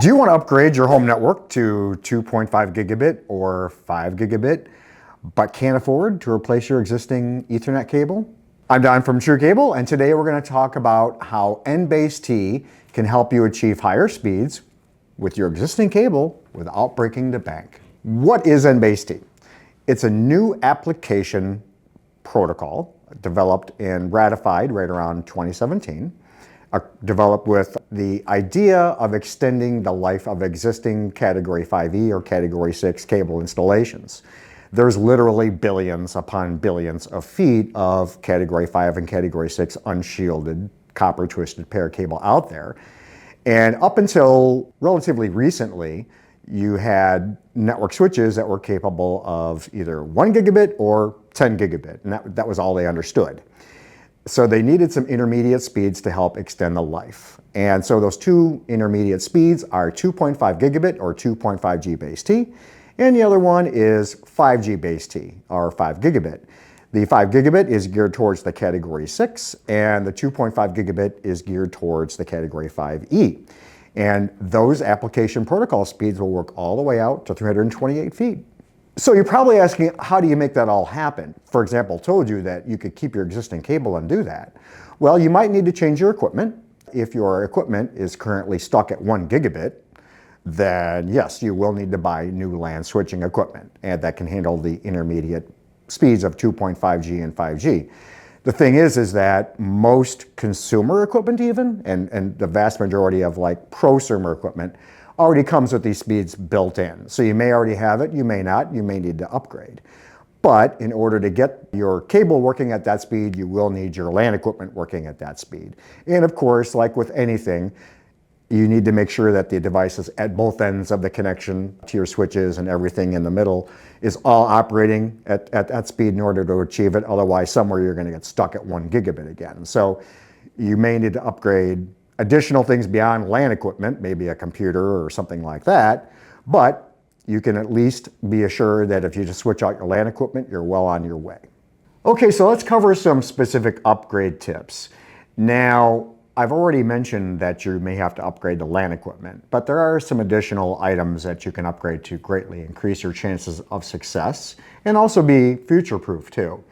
Do you want to upgrade your home network to 2.5 gigabit or 5 gigabit, but can't afford to replace your existing Ethernet cable? I'm Don from True Cable, and today we're going to talk about how NBASE-T can help you achieve higher speeds with your existing cable without breaking the bank. What is NBASE-T? It's a new application protocol developed and ratified right around 2017. Developed with the idea of extending the life of existing Category 5E or Category 6 cable installations. There's literally billions upon billions of feet of Category 5 and Category 6 unshielded copper twisted pair cable out there. And up until relatively recently, you had network switches that were capable of either 1 gigabit or 10 gigabit, and that was all they understood. So they needed some intermediate speeds to help extend the life. And so those two intermediate speeds are 2.5 gigabit or 2.5 Gbps-T, and the other one is 5 Gbps-T or 5 gigabit. The 5 gigabit is geared towards the Category 6, and the 2.5 gigabit is geared towards the Category 5E. And those application protocol speeds will work all the way out to 328 feet. So you're probably asking, how do you make that all happen? For example, told you that you could keep your existing cable and do that. Well, you might need to change your equipment. If your equipment is currently stuck at 1 gigabit, then yes, you will need to buy new LAN switching equipment, and that can handle the intermediate speeds of 2.5G and 5G. The thing is that most consumer equipment even, and the vast majority of like prosumer equipment, already comes with these speeds built in. So you may already have it, you may not, you may need to upgrade. But in order to get your cable working at that speed, you will need your LAN equipment working at that speed. And of course, like with anything, you need to make sure that the devices at both ends of the connection to your switches and everything in the middle is all operating at that speed in order to achieve it. Otherwise, somewhere you're going to get stuck at 1 gigabit again. So you may need to upgrade additional things beyond LAN equipment, maybe a computer or something like that, but you can at least be assured that if you just switch out your LAN equipment, you're well on your way. Okay, so let's cover some specific upgrade tips. Now, I've already mentioned that you may have to upgrade the LAN equipment, but there are some additional items that you can upgrade to greatly increase your chances of success and also be future-proof too,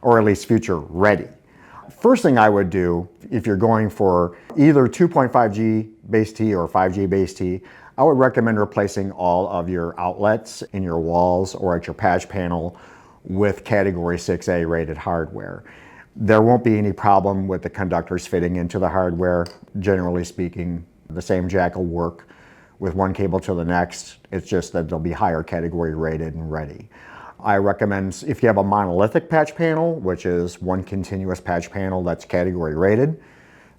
or at least future-ready. First thing I would do, if you're going for either 2.5G Gbps-T or 5G Gbps-T, I would recommend replacing all of your outlets in your walls or at your patch panel with Category 6A rated hardware. There won't be any problem with the conductors fitting into the hardware. Generally speaking, the same jack will work with one cable to the next. It's just that they'll be higher category rated and ready. I recommend if you have a monolithic patch panel, which is one continuous patch panel that's category rated,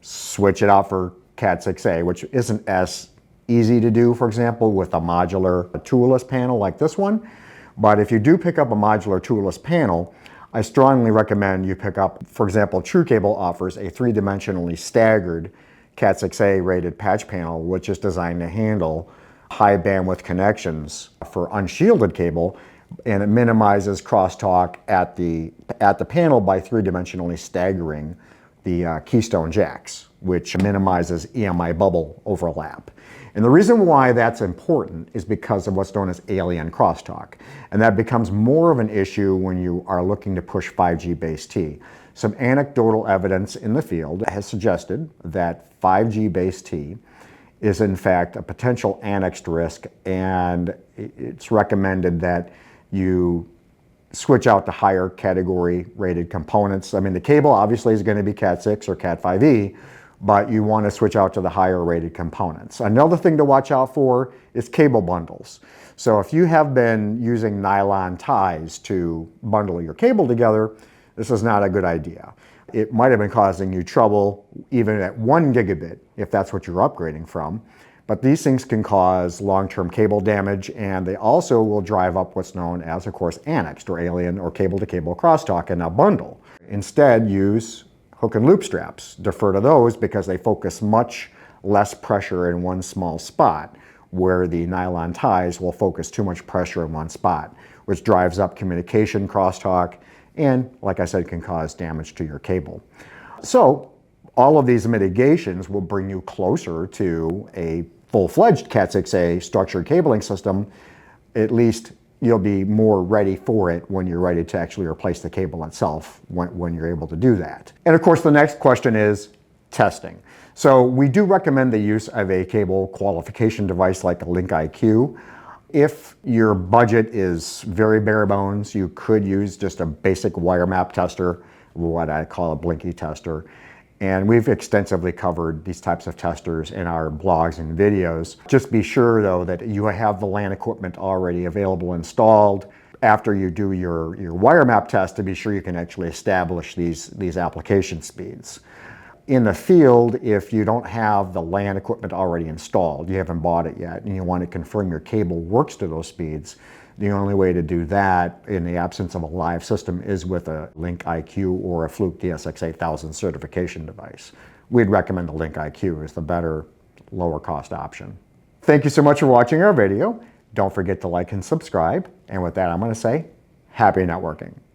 switch it out for Cat6A, which isn't as easy to do, for example, with a modular toolless panel like this one. But if you do pick up a modular toolless panel, I strongly recommend you pick up, for example, True Cable offers a three-dimensionally staggered Cat6A rated patch panel, which is designed to handle high bandwidth connections for unshielded cable, and it minimizes crosstalk at the panel by three-dimensionally staggering the keystone jacks, which minimizes EMI bubble overlap. And the reason why that's important is because of what's known as alien crosstalk. And that becomes more of an issue when you are looking to push 5G Gbps-T. Some anecdotal evidence in the field has suggested that 5G Gbps-T is in fact a potential annexed risk, and it's recommended that you switch out to higher category rated components. I mean, the cable obviously is going to be Cat6 or Cat5e, but you want to switch out to the higher rated components. Another thing to watch out for is cable bundles. So if you have been using nylon ties to bundle your cable together, this is not a good idea. It might have been causing you trouble even at 1 gigabit if that's what you're upgrading from. But these things can cause long-term cable damage, and they also will drive up what's known as, of course, annexed or alien or cable-to-cable crosstalk in a bundle. Instead, use hook and loop straps. Defer to those because they focus much less pressure in one small spot, where the nylon ties will focus too much pressure in one spot, which drives up communication crosstalk and, like I said, can cause damage to your cable. So all of these mitigations will bring you closer to a full-fledged Cat6a structured cabling system, at least you'll be more ready for it when you're ready to actually replace the cable itself when you're able to do that. And of course, the next question is testing. So we do recommend the use of a cable qualification device like a Link IQ. If your budget is very bare bones, you could use just a basic wire map tester, what I call a blinky tester. And we've extensively covered these types of testers in our blogs and videos. Just be sure though that you have the LAN equipment already available installed. After you do your wire map test, to be sure you can actually establish these application speeds. In the field, if you don't have the LAN equipment already installed, you haven't bought it yet, and you want to confirm your cable works to those speeds, the only way to do that in the absence of a live system is with a Link IQ or a Fluke DSX8000 certification device. We'd recommend the Link IQ as the better, lower cost option. Thank you so much for watching our video. Don't forget to like and subscribe. And with that, I'm going to say, happy networking.